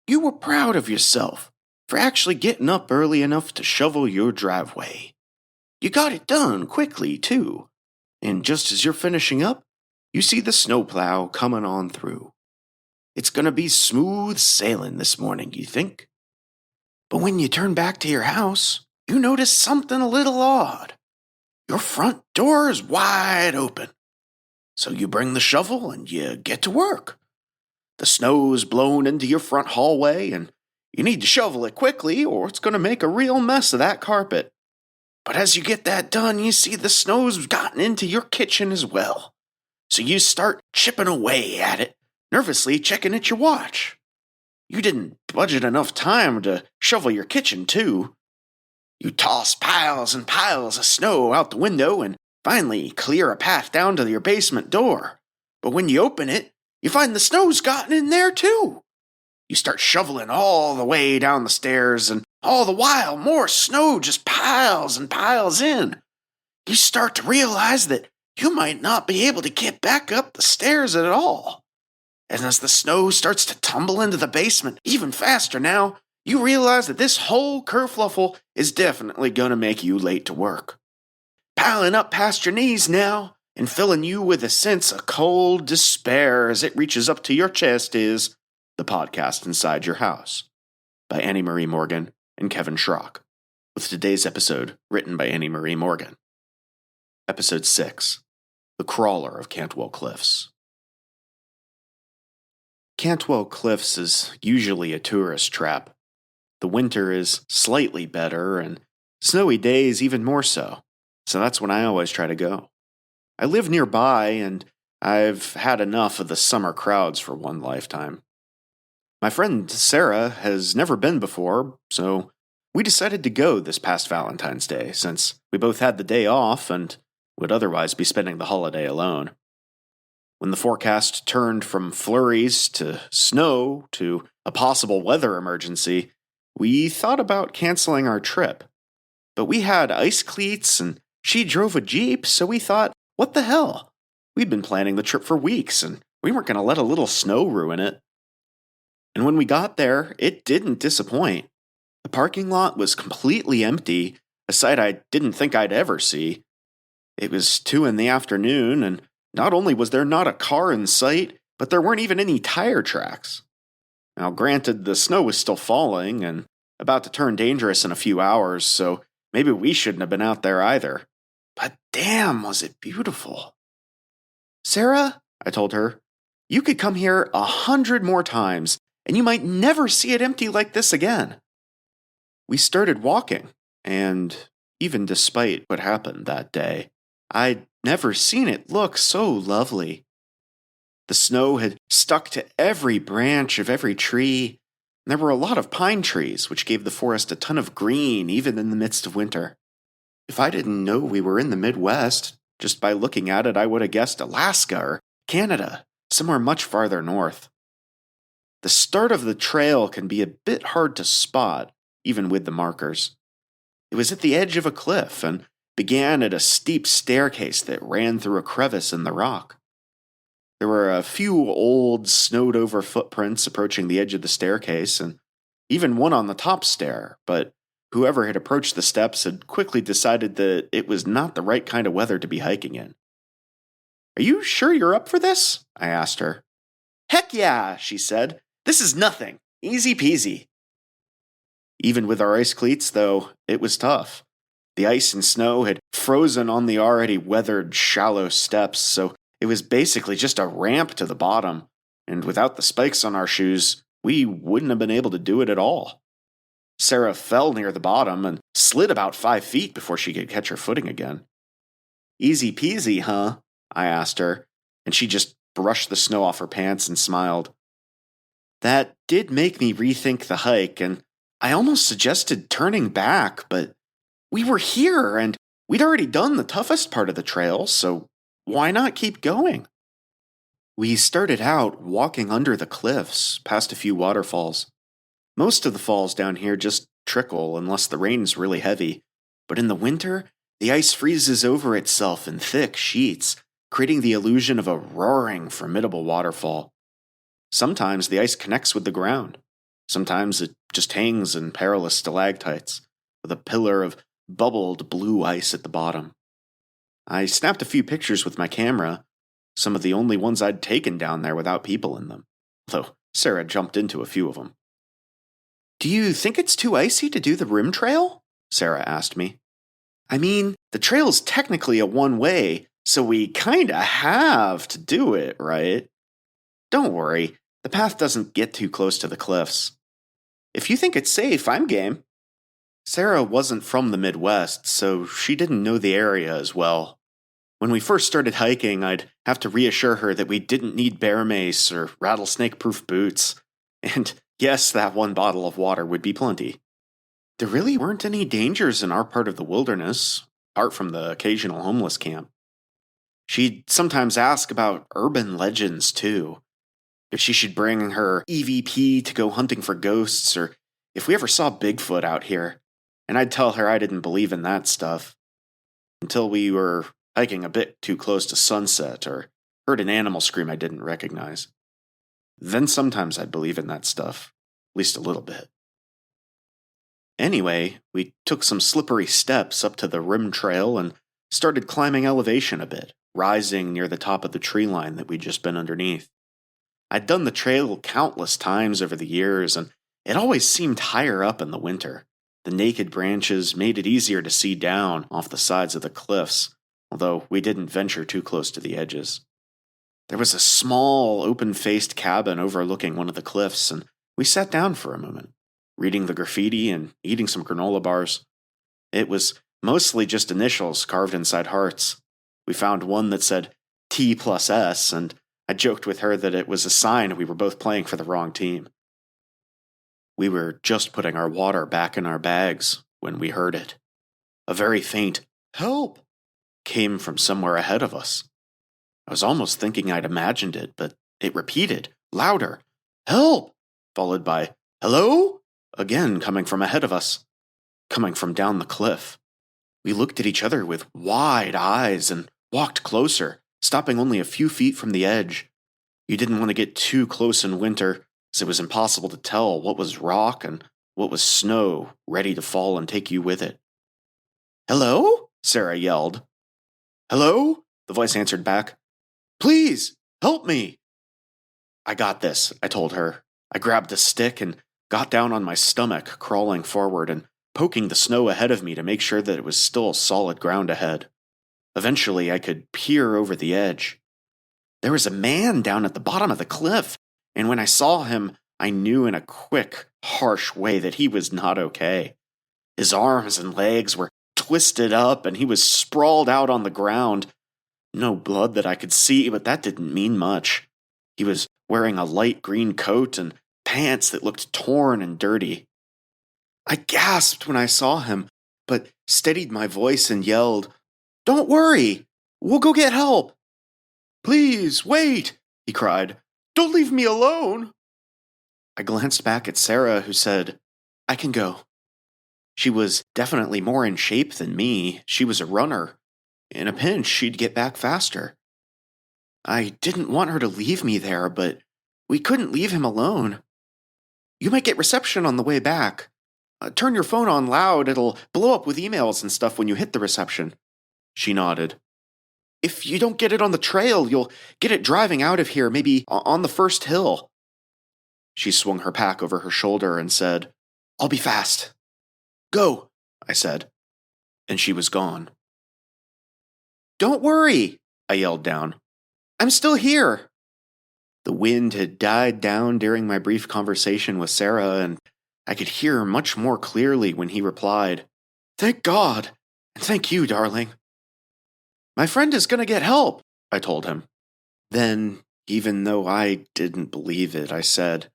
you were proud of yourself for actually getting up early enough to shovel your driveway. You got it done quickly, too, and just as you're finishing up, you see the snowplow coming on through. It's gonna be smooth sailing this morning, you think? But when you turn back to your house, you notice something a little odd. Your front door is wide open. So you bring the shovel and you get to work. The snow's blown into your front hallway and you need to shovel it quickly or it's going to make a real mess of that carpet. But as you get that done, you see the snow's gotten into your kitchen as well. So you start chipping away at it, nervously checking at your watch. You didn't budget enough time to shovel your kitchen, too. You toss piles and piles of snow out the window and finally clear a path down to your basement door. But when you open it, you find the snow's gotten in there, too. You start shoveling all the way down the stairs, and all the while, more snow just piles and piles in. You start to realize that you might not be able to get back up the stairs at all. And as the snow starts to tumble into the basement even faster now, you realize that this whole kerfluffle is definitely going to make you late to work. Piling up past your knees now, and filling you with a sense of cold despair as it reaches up to your chest is The Podcast Inside Your House by Annie Marie Morgan and Kevin Schrock, with today's episode written by Annie Marie Morgan. Episode 6, The Crawler of Cantwell Cliffs. Cantwell Cliffs is usually a tourist trap. The winter is slightly better, and snowy days even more so that's when I always try to go. I live nearby, and I've had enough of the summer crowds for one lifetime. My friend Sarah has never been before, so we decided to go this past Valentine's Day, since we both had the day off and would otherwise be spending the holiday alone. When the forecast turned from flurries to snow to a possible weather emergency, we thought about canceling our trip. But we had ice cleats and she drove a Jeep, so we thought, what the hell? We'd been planning the trip for weeks and we weren't going to let a little snow ruin it. And when we got there, it didn't disappoint. The parking lot was completely empty, a sight I didn't think I'd ever see. It was 2 p.m, and not only was there not a car in sight, but there weren't even any tire tracks. Now, granted, the snow was still falling and about to turn dangerous in a few hours, so maybe we shouldn't have been out there either. But damn, was it beautiful. Sarah, I told her, you could come here 100 more times, and you might never see it empty like this again. We started walking, and even despite what happened that day, I'd never seen it look so lovely. The snow had stuck to every branch of every tree, and there were a lot of pine trees, which gave the forest a ton of green even in the midst of winter. If I didn't know we were in the Midwest, just by looking at it, I would have guessed Alaska or Canada, somewhere much farther north. The start of the trail can be a bit hard to spot, even with the markers. It was at the edge of a cliff and began at a steep staircase that ran through a crevice in the rock. There were a few old, snowed-over footprints approaching the edge of the staircase, and even one on the top stair, but whoever had approached the steps had quickly decided that it was not the right kind of weather to be hiking in. Are you sure you're up for this? I asked her. Heck yeah, she said. This is nothing. Easy peasy. Even with our ice cleats, though, it was tough. The ice and snow had frozen on the already weathered, shallow steps, so it was basically just a ramp to the bottom, and without the spikes on our shoes, we wouldn't have been able to do it at all. Sarah fell near the bottom and slid about 5 feet before she could catch her footing again. Easy peasy, huh? I asked her, and she just brushed the snow off her pants and smiled. That did make me rethink the hike, and I almost suggested turning back, but we were here, and we'd already done the toughest part of the trail, so why not keep going? We started out walking under the cliffs, past a few waterfalls. Most of the falls down here just trickle unless the rain's really heavy, but in the winter, the ice freezes over itself in thick sheets, creating the illusion of a roaring, formidable waterfall. Sometimes the ice connects with the ground. Sometimes it just hangs in perilous stalactites, with a pillar of bubbled blue ice at the bottom. I snapped a few pictures with my camera, some of the only ones I'd taken down there without people in them, though Sarah jumped into a few of them. "Do you think it's too icy to do the rim trail?" Sarah asked me. "I mean, the trail's technically a one-way, so we kinda have to do it, right?" "Don't worry, the path doesn't get too close to the cliffs. If you think it's safe, I'm game." Sarah wasn't from the Midwest, so she didn't know the area as well. When we first started hiking, I'd have to reassure her that we didn't need bear mace or rattlesnake-proof boots. And yes, that one bottle of water would be plenty. There really weren't any dangers in our part of the wilderness, apart from the occasional homeless camp. She'd sometimes ask about urban legends, too. If she should bring her EVP to go hunting for ghosts, or if we ever saw Bigfoot out here. And I'd tell her I didn't believe in that stuff. Until we were hiking a bit too close to sunset, or heard an animal scream I didn't recognize. Then sometimes I'd believe in that stuff, at least a little bit. Anyway, we took some slippery steps up to the rim trail and started climbing elevation a bit, rising near the top of the tree line that we'd just been underneath. I'd done the trail countless times over the years, and it always seemed higher up in the winter. The naked branches made it easier to see down off the sides of the cliffs, although we didn't venture too close to the edges. There was a small, open-faced cabin overlooking one of the cliffs, and we sat down for a moment, reading the graffiti and eating some granola bars. It was mostly just initials carved inside hearts. We found one that said T+S, and I joked with her that it was a sign we were both playing for the wrong team. We were just putting our water back in our bags when we heard it. A very faint "Help!" came from somewhere ahead of us. I was almost thinking I'd imagined it, but it repeated, louder, "Help!" followed by "Hello?" again coming from ahead of us, coming from down the cliff. We looked at each other with wide eyes and walked closer, stopping only a few feet from the edge. You didn't want to get too close in winter, as it was impossible to tell what was rock and what was snow ready to fall and take you with it. "Hello?" Sarah yelled. "Hello?" the voice answered back. "Please, help me." "I got this," I told her. I grabbed a stick and got down on my stomach, crawling forward and poking the snow ahead of me to make sure that it was still solid ground ahead. Eventually, I could peer over the edge. There was a man down at the bottom of the cliff, and when I saw him, I knew in a quick, harsh way that he was not okay. His arms and legs were twisted up, and he was sprawled out on the ground. No blood that I could see, but that didn't mean much. He was wearing a light green coat and pants that looked torn and dirty. I gasped when I saw him, but steadied my voice and yelled, "Don't worry, we'll go get help." "Please, wait," he cried. "Don't leave me alone." I glanced back at Sarah, who said, "I can go." She was definitely more in shape than me. She was a runner. In a pinch, she'd get back faster. I didn't want her to leave me there, but we couldn't leave him alone. "You might get reception on the way back. Turn your phone on loud, it'll blow up with emails and stuff when you hit the reception." She nodded. "If you don't get it on the trail, you'll get it driving out of here, maybe on the first hill." She swung her pack over her shoulder and said, "I'll be fast." "Go," I said, and she was gone. "Don't worry," I yelled down. "I'm still here." The wind had died down during my brief conversation with Sarah, and I could hear much more clearly when he replied, "Thank God, and thank you, darling." "My friend is going to get help," I told him. Then, even though I didn't believe it, I said,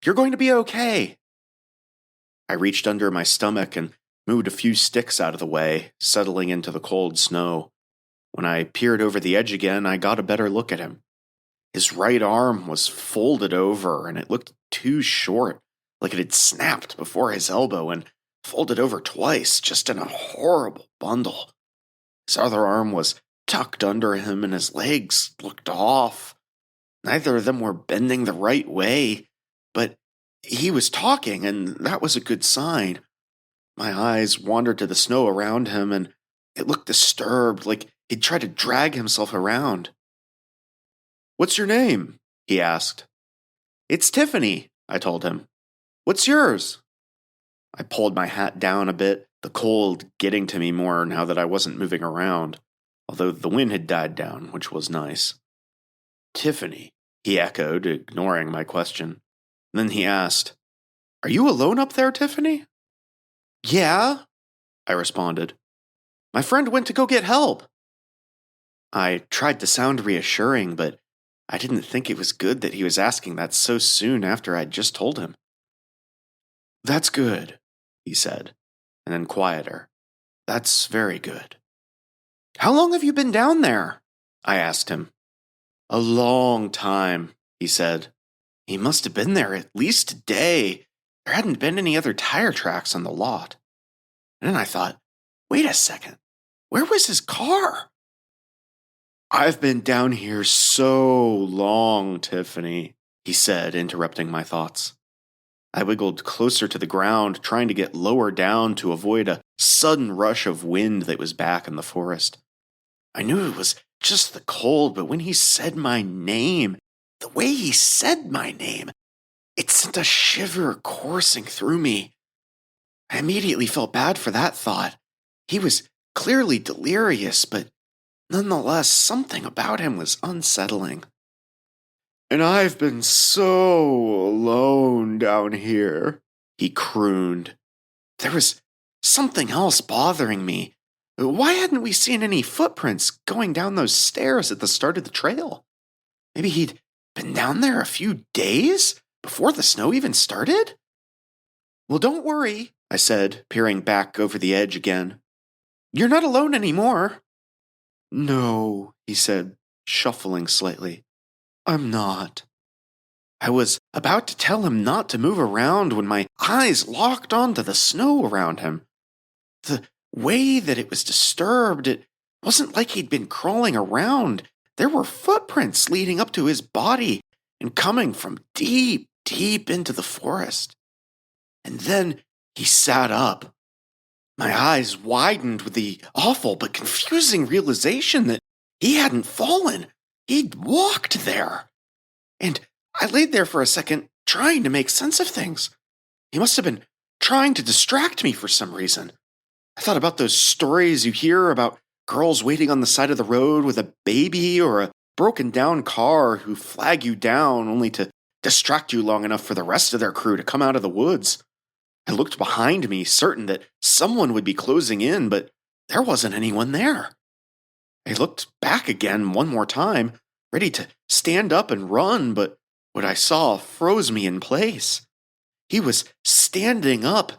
"You're going to be okay." I reached under my stomach and moved a few sticks out of the way, settling into the cold snow. When I peered over the edge again, I got a better look at him. His right arm was folded over, and it looked too short, like it had snapped before his elbow and folded over twice, just in a horrible bundle. His other arm was tucked under him, and his legs looked off. Neither of them were bending the right way, but He was talking, and that was a good sign. My eyes wandered to the snow around him, and it looked disturbed, like he'd tried to drag himself around. "What's your name?" he asked. "It's Tiffany," I told him. "What's yours?" I pulled my hat down a bit, the cold getting to me more now that I wasn't moving around, although the wind had died down, which was nice. "Tiffany," he echoed, ignoring my question. Then he asked, "Are you alone up there, Tiffany?" "Yeah," I responded. "My friend went to go get help." I tried to sound reassuring, but I didn't think it was good that he was asking that so soon after I'd just told him. "That's good," he said, and then quieter. "That's very good." "How long have you been down there?" I asked him. "A long time," he said. "He must have been there at least a day. There hadn't been any other tire tracks on the lot." And then I thought, wait a second, where was his car? "I've been down here so long, Tiffany," he said, interrupting my thoughts. I wiggled closer to the ground, trying to get lower down to avoid a sudden rush of wind that was back in the forest. I knew it was just the cold, but when he said my name, the way he said my name, it sent a shiver coursing through me. I immediately felt bad for that thought. He was clearly delirious, but nonetheless, something about him was unsettling. "And I've been so alone down here," he crooned. There was something else bothering me. Why hadn't we seen any footprints going down those stairs at the start of the trail? Maybe he'd been down there a few days before the snow even started? "Well, don't worry," I said, peering back over the edge again. "You're not alone anymore." "No," he said, shuffling slightly. "I'm not." I was about to tell him not to move around when my eyes locked onto the snow around him. The way that it was disturbed, it wasn't like he'd been crawling around. There were footprints leading up to his body and coming from deep, deep into the forest. And then he sat up. My eyes widened with the awful but confusing realization that he hadn't fallen. He'd walked there. And I laid there for a second, trying to make sense of things. He must have been trying to distract me for some reason. I thought about those stories you hear about girls waiting on the side of the road with a baby or a broken down car who flag you down only to distract you long enough for the rest of their crew to come out of the woods. I looked behind me, certain that someone would be closing in, but there wasn't anyone there. I looked back again one more time, ready to stand up and run, but what I saw froze me in place. He was standing up,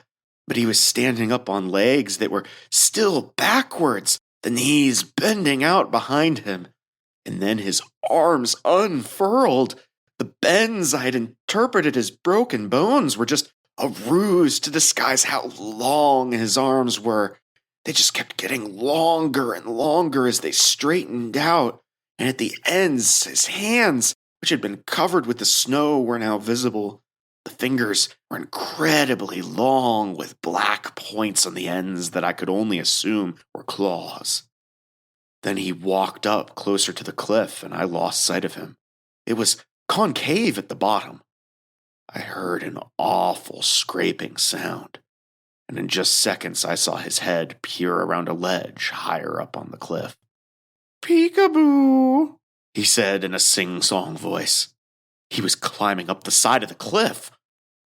but he was standing up on legs that were still backwards, the knees bending out behind him. And then his arms unfurled. The bends I had interpreted as broken bones were just a ruse to disguise how long his arms were. They just kept getting longer and longer as they straightened out, and at the ends, his hands, which had been covered with the snow, were now visible. The fingers were incredibly long, with black points on the ends that I could only assume were claws. Then he walked up closer to the cliff, and I lost sight of him. It was concave at the bottom. I heard an awful scraping sound, and in just seconds I saw his head peer around a ledge higher up on the cliff. "Peekaboo," he said in a sing-song voice. He was climbing up the side of the cliff.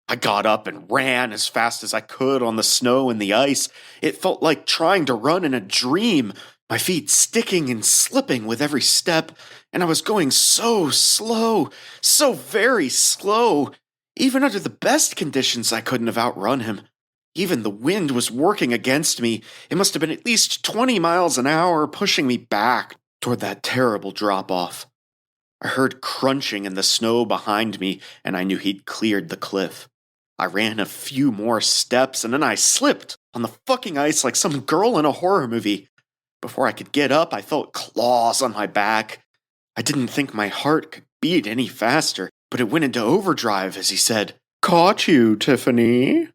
I got up and ran as fast as I could on the snow and the ice. It felt like trying to run in a dream, my feet sticking and slipping with every step, and I was going so slow, so very slow. Even under the best conditions, I couldn't have outrun him. Even the wind was working against me. It must have been at least 20 miles an hour, pushing me back toward that terrible drop-off. I heard crunching in the snow behind me, and I knew he'd cleared the cliff. I ran a few more steps, and then I slipped on the fucking ice like some girl in a horror movie. Before I could get up, I felt claws on my back. I didn't think my heart could beat any faster, but it went into overdrive as he said, Caught you, Tiffany.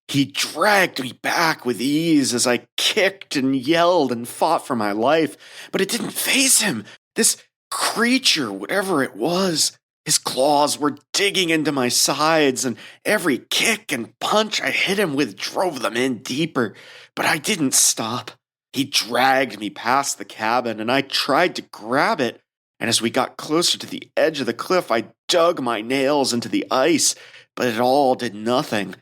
He dragged me back with ease as I kicked and yelled and fought for my life, but it didn't faze him. This creature, whatever it was, his claws were digging into my sides, and every kick and punch I hit him with drove them in deeper. But I didn't stop. He dragged me past the cabin, and I tried to grab it. And as we got closer to the edge of the cliff, I dug my nails into the ice, but it all did nothing.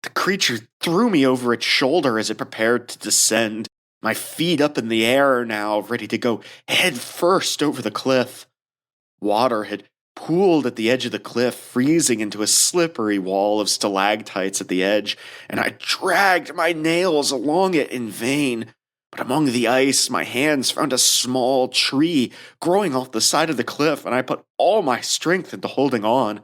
The creature threw me over its shoulder as it prepared to descend, my feet up in the air now, ready to go head first over the cliff. Water had pooled at the edge of the cliff, freezing into a slippery wall of stalactites at the edge, and I dragged my nails along it in vain. But among the ice, my hands found a small tree growing off the side of the cliff, and I put all my strength into holding on.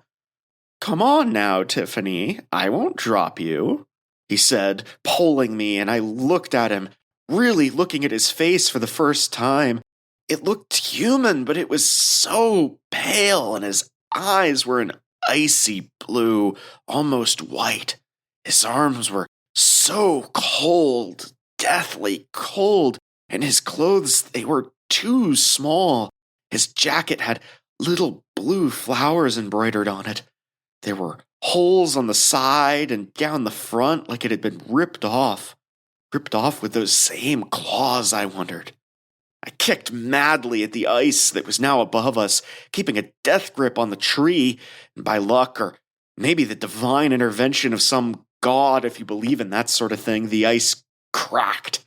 Come on now, Tiffany, I won't drop you, he said, pulling me, and I looked at him, really looking at his face for the first time. It looked human, but it was so pale, and his eyes were an icy blue, almost white. His arms were so cold, deathly cold, and his clothes, they were too small. His jacket had little blue flowers embroidered on it. There were holes on the side and down the front like it had been ripped off. Ripped off with those same claws, I wondered. I kicked madly at the ice that was now above us, keeping a death grip on the tree, and by luck, or maybe the divine intervention of some god, if you believe in that sort of thing, the ice cracked.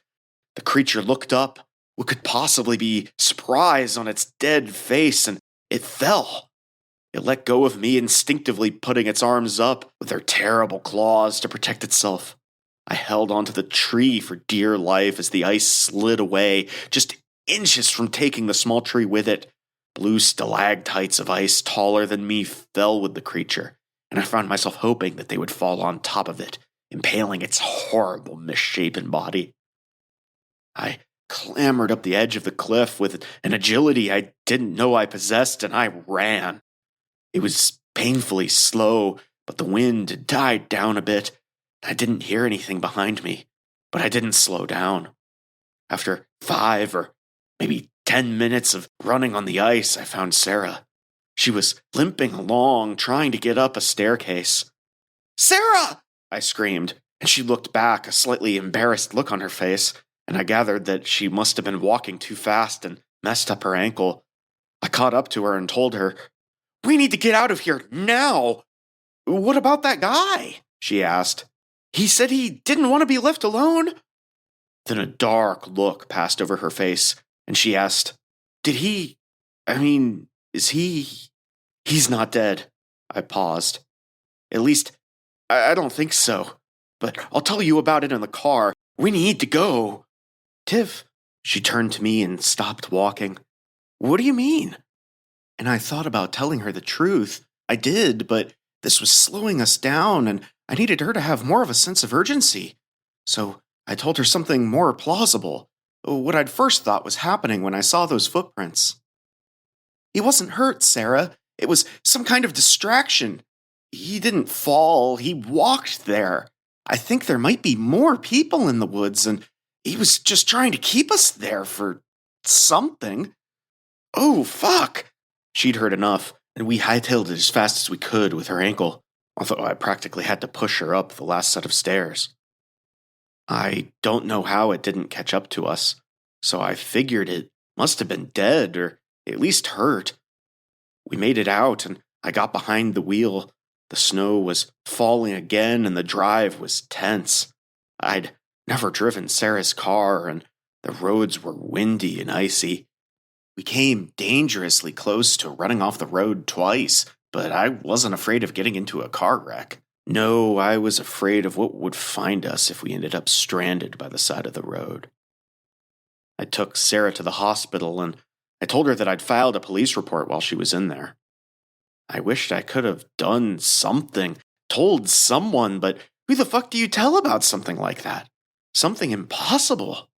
The creature looked up. What could possibly be surprise on its dead face, and it fell. It let go of me, instinctively putting its arms up with their terrible claws to protect itself. I held onto the tree for dear life as the ice slid away, just inches from taking the small tree with it. Blue stalactites of ice taller than me fell with the creature, and I found myself hoping that they would fall on top of it, impaling its horrible, misshapen body. I clambered up the edge of the cliff with an agility I didn't know I possessed, and I ran. It was painfully slow, but the wind had died down a bit. I didn't hear anything behind me, but I didn't slow down. After 5 or maybe 10 minutes of running on the ice, I found Sarah. She was limping along, trying to get up a staircase. "Sarah!" I screamed, and she looked back, a slightly embarrassed look on her face, and I gathered that she must have been walking too fast and messed up her ankle. I caught up to her and told her, "We need to get out of here now." "What about that guy?" she asked. "He said he didn't want to be left alone." Then a dark look passed over her face, and she asked, is he... "He's not dead." I paused. "At least, I don't think so. But I'll tell you about it in the car. We need to go." "Tiff," she turned to me and stopped walking. "What do you mean?" And I thought about telling her the truth. I did, but this was slowing us down, and I needed her to have more of a sense of urgency. So I told her something more plausible, what I'd first thought was happening when I saw those footprints. "He wasn't hurt, Sarah. It was some kind of distraction. He didn't fall, he walked there. I think there might be more people in the woods, and he was just trying to keep us there for something." "Oh, fuck!" She'd heard enough, and we hightailed it as fast as we could with her ankle, although I practically had to push her up the last set of stairs. I don't know how it didn't catch up to us, so I figured it must have been dead, or at least hurt. We made it out, and I got behind the wheel. The snow was falling again, and the drive was tense. I'd never driven Sarah's car, and the roads were windy and icy. We came dangerously close to running off the road twice, but I wasn't afraid of getting into a car wreck. No, I was afraid of what would find us if we ended up stranded by the side of the road. I took Sarah to the hospital, and I told her that I'd filed a police report while she was in there. I wished I could have done something, told someone, but who the fuck do you tell about something like that? Something impossible.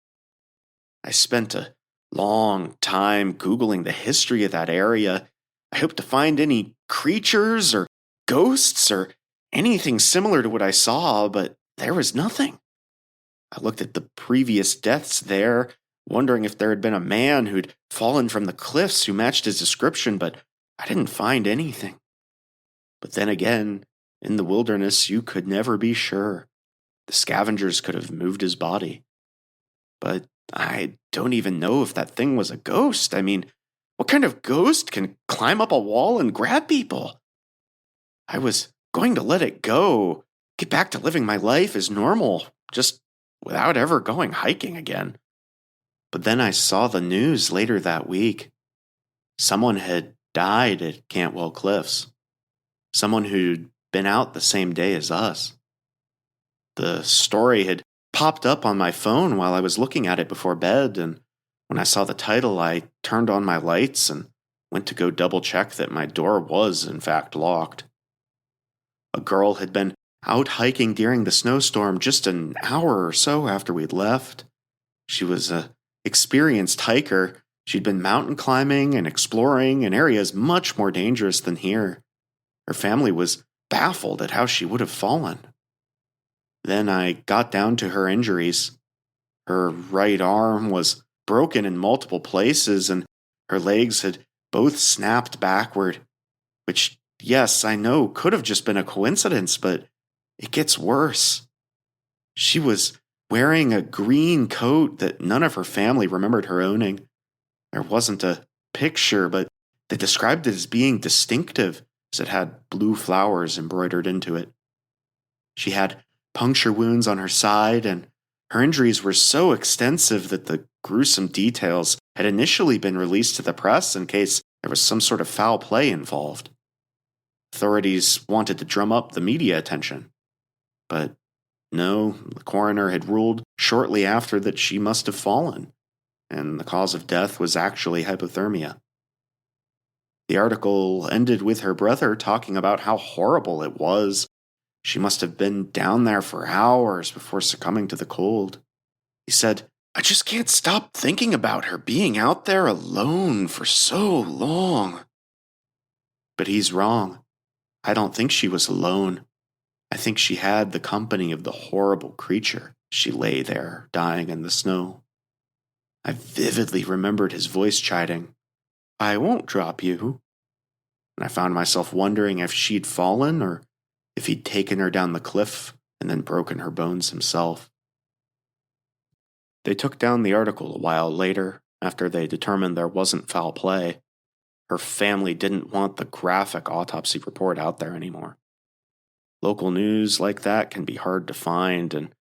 I spent a long time Googling the history of that area. I hoped to find any creatures or ghosts or anything similar to what I saw, but there was nothing. I looked at the previous deaths there, wondering if there had been a man who'd fallen from the cliffs who matched his description, but I didn't find anything. But then again, in the wilderness, you could never be sure. The scavengers could have moved his body. But I don't even know if that thing was a ghost. I mean, what kind of ghost can climb up a wall and grab people? I was going to let it go, get back to living my life as normal, just without ever going hiking again. But then I saw the news later that week. Someone had died at Cantwell Cliffs. Someone who'd been out the same day as us. The story had popped up on my phone while I was looking at it before bed, and when I saw the title, I turned on my lights and went to go double check that my door was, in fact, locked. A girl had been out hiking during the snowstorm just an hour or so after we'd left. She was an experienced hiker. She'd been mountain climbing and exploring in areas much more dangerous than here. Her family was baffled at how she would have fallen. Then I got down to her injuries. Her right arm was broken in multiple places, and her legs had both snapped backward, which, yes, I know could have just been a coincidence, but it gets worse. She was wearing a green coat that none of her family remembered her owning. There wasn't a picture, but they described it as being distinctive, as it had blue flowers embroidered into it. She had puncture wounds on her side, and her injuries were so extensive that the gruesome details had initially been released to the press in case there was some sort of foul play involved. Authorities wanted to drum up the media attention. But no, the coroner had ruled shortly after that she must have fallen, and the cause of death was actually hypothermia. The article ended with her brother talking about how horrible it was. She must have been down there for hours before succumbing to the cold. He said, "I just can't stop thinking about her being out there alone for so long." But he's wrong. I don't think she was alone. I think she had the company of the horrible creature. She lay there, dying in the snow. I vividly remembered his voice chiding, "I won't drop you." And I found myself wondering if she'd fallen or if he'd taken her down the cliff and then broken her bones himself. They took down the article a while later, after they determined there wasn't foul play. Her family didn't want the graphic autopsy report out there anymore. Local news like that can be hard to find, and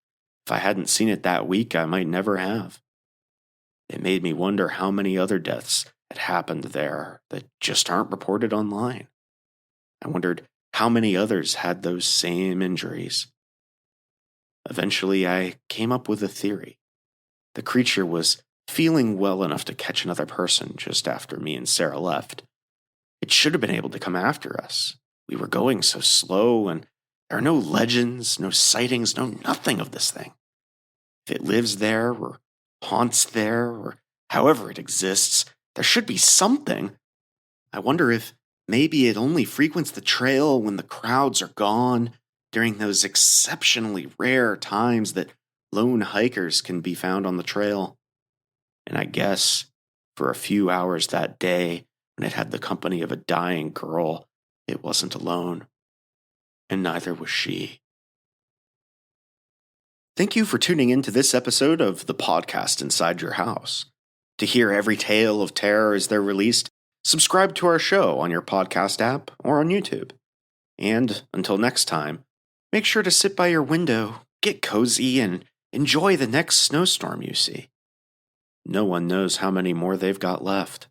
if I hadn't seen it that week, I might never have. It made me wonder how many other deaths had happened there that just aren't reported online. I wondered how many others had those same injuries. Eventually, I came up with a theory. The creature was feeling well enough to catch another person just after me and Sarah left. It should have been able to come after us. We were going so slow, and there are no legends, no sightings, no nothing of this thing. If it lives there, or haunts there, or however it exists, there should be something. I wonder if maybe it only frequents the trail when the crowds are gone, during those exceptionally rare times that lone hikers can be found on the trail. And I guess for a few hours that day, when it had the company of a dying girl, it wasn't alone. And neither was she. Thank you for tuning in to this episode of the podcast Inside Your House. To hear every tale of terror as they're released, subscribe to our show on your podcast app or on YouTube. And until next time, make sure to sit by your window, get cozy, and enjoy the next snowstorm you see. No one knows how many more they've got left.